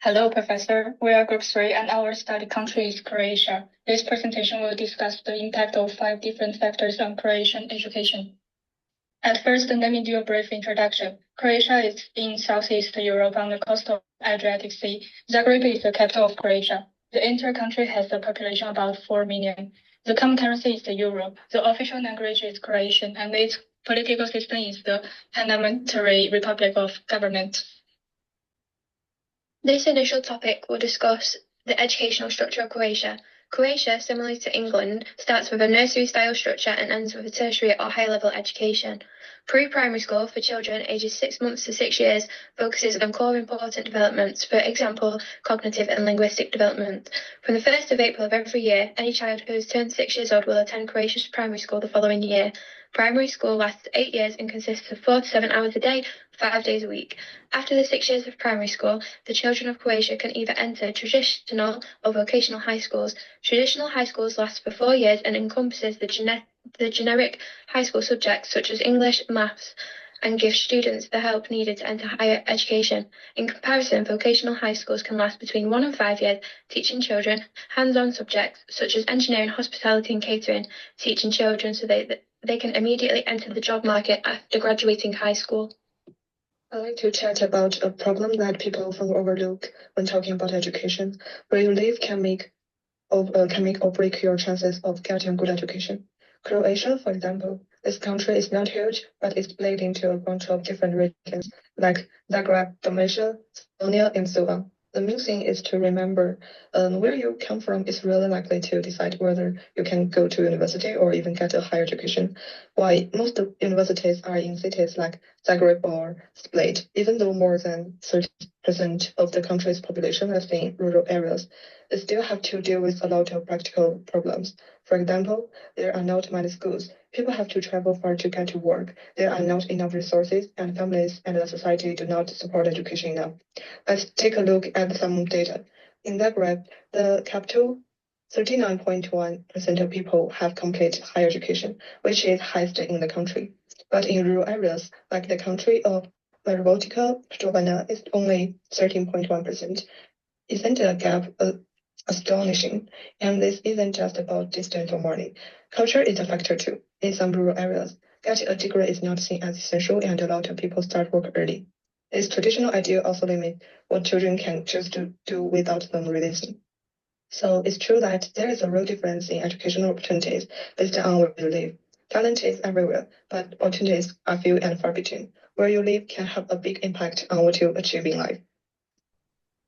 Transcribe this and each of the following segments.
Hello, Professor. We are Group 3 and our study country is Croatia. This presentation will discuss the impact of 5 different factors on Croatian education. At first, let me do a brief introduction. Croatia is in Southeast Europe on the coast of Adriatic Sea. Zagreb is the capital of Croatia. The entire country has a population of about 4 million. The common currency is the euro. The official language is Croatian, and its political system is the parliamentary republic of government. This initial topic will discuss the educational structure of Croatia. Croatia, similarly to England, starts with a nursery-style structure and ends with a tertiary or higher-level education. Pre-primary school for children ages 6 months to 6 years focuses on core important developments, for example, cognitive and linguistic development. From the 1st of April of every year, any child who has turned 6 years old will attend Croatia's primary school the following year. Primary school lasts 8 years and consists of 4 to 7 hours a day, 5 days a week. After the 6 years of primary school, the children of Croatia can either enter traditional or vocational high schools. Traditional high schools last for 4 years and encompasses the generic high school subjects such as English, maths, and give students the help needed to enter higher education. In comparison, vocational high schools can last between 1 and 5 years, teaching children hands-on subjects such as engineering, hospitality, and catering, teaching children so they can immediately enter the job market after graduating high school. I'd like to chat about a problem that people often overlook when talking about education. Where you live can make or break your chances of getting good education. Croatia, for example, this country is not huge, but it's split into a bunch of different regions like Zagreb, Dalmatia, Slavonia, and so on. The main thing is to remember where you come from is really likely to decide whether you can go to university or even get a higher education. Why most of universities are in cities like Zagreb or Split, even though more than 30% of the country's population is in rural areas, they still have to deal with a lot of practical problems. For example, there are not many schools. People have to travel far to get to work. There are not enough resources, and families and the society do not support education enough. Let's take a look at some data. In Zagreb, the capital, 39.1% of people have complete higher education, which is highest in the country. But in rural areas, like the country of Virovitica, Strovana, is only 13.1%. Isn't the gap astonishing? And this isn't just about distance or money. Culture is a factor too. In some rural areas, getting a degree is not seen as essential, and a lot of people start work early. This traditional idea also limits what children can choose to do without them realizing. So it's true that there is a real difference in educational opportunities based on where you live. Talent is everywhere, but opportunities are few and far between. Where you live can have a big impact on what you achieve in life.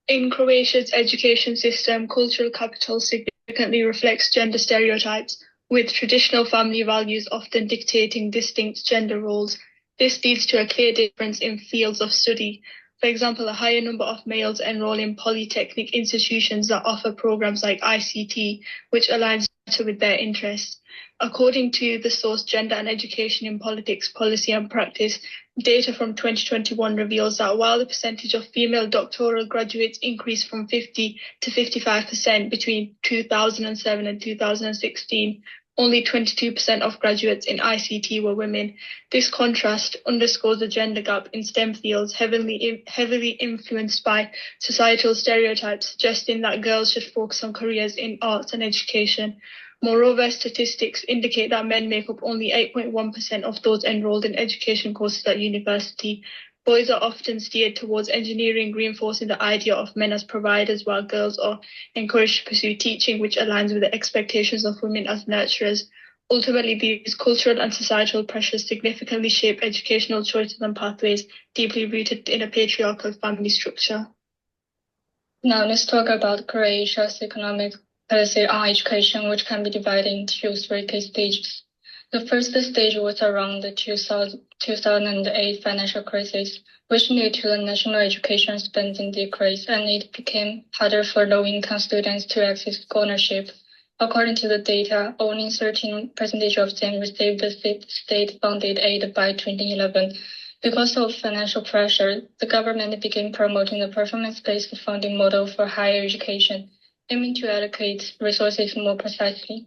In Croatia's education system, cultural capital significantly reflects gender stereotypes, with traditional family values often dictating distinct gender roles. This leads to a clear difference in fields of study. For example, a higher number of males enroll in polytechnic institutions that offer programs like ICT, which aligns better with their interests. According to the source Gender and Education in Politics, Policy and Practice, data from 2021 reveals that while the percentage of female doctoral graduates increased from 50 to 55% between 2007 and 2016, only 22% of graduates in ICT were women. This contrast underscores the gender gap in STEM fields, heavily influenced by societal stereotypes, suggesting that girls should focus on careers in arts and education. Moreover, statistics indicate that men make up only 8.1% of those enrolled in education courses at university. Boys are often steered towards engineering, reinforcing the idea of men as providers, while girls are encouraged to pursue teaching, which aligns with the expectations of women as nurturers. Ultimately, these cultural and societal pressures significantly shape educational choices and pathways, deeply rooted in a patriarchal family structure. Now let's talk about Croatia's economic policy on education, which can be divided into 3 key stages. The first stage was around the 2008 financial crisis, which led to the national education spending decrease, and it became harder for low-income students to access scholarship. According to the data, only 13% of them received the state-funded aid by 2011. Because of financial pressure, the government began promoting the performance-based funding model for higher education, aiming to allocate resources more precisely.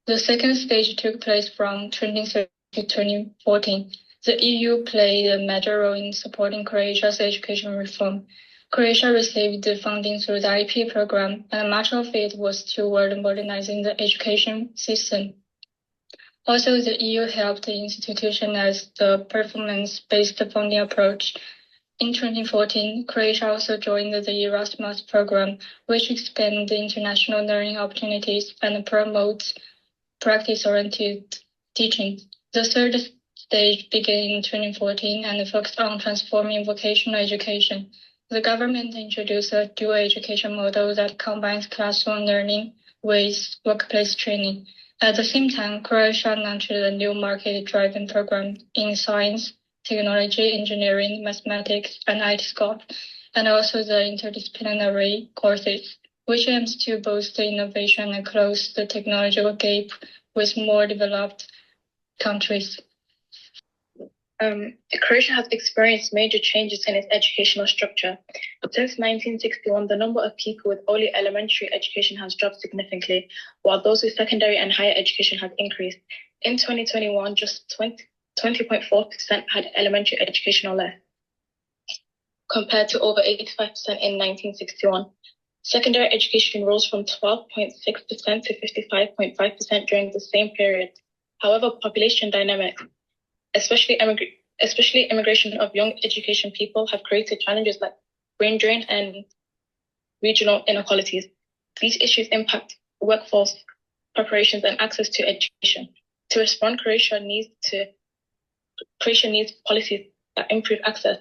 The second stage took place from 2013 to 2014. The EU played a major role in supporting Croatia's education reform. Croatia received the funding through the IP program, and much of it was toward modernizing the education system. Also, the EU helped institutionalize the performance-based funding approach. In 2014, Croatia also joined the Erasmus program, which expands international learning opportunities and promotes practice-oriented teaching. The third stage began in 2014 and focused on transforming vocational education. The government introduced a dual education model that combines classroom learning with workplace training. At the same time, Croatia launched a new market-driven program in science, technology, engineering, mathematics, and IT scope, and also the interdisciplinary courses, which aims to boost the innovation and close the technological gap with more developed countries. Croatia has experienced major changes in its educational structure. Since 1961, the number of people with only elementary education has dropped significantly, while those with secondary and higher education has increased. In 2021, just 20.4% had elementary education or less, compared to over 85% in 1961. Secondary education rose from 12.6% to 55.5% during the same period. However, population dynamics, especially immigration of young education people, have created challenges like brain drain and regional inequalities. These issues impact workforce preparations and access to education. To respond, Croatia needs policies that improve access,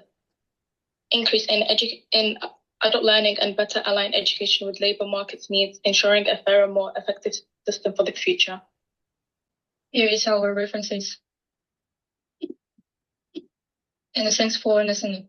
increase in adult learning, and better align education with labour markets needs, ensuring a fairer, more effective system for the future. Here is our references. And thanks for listening.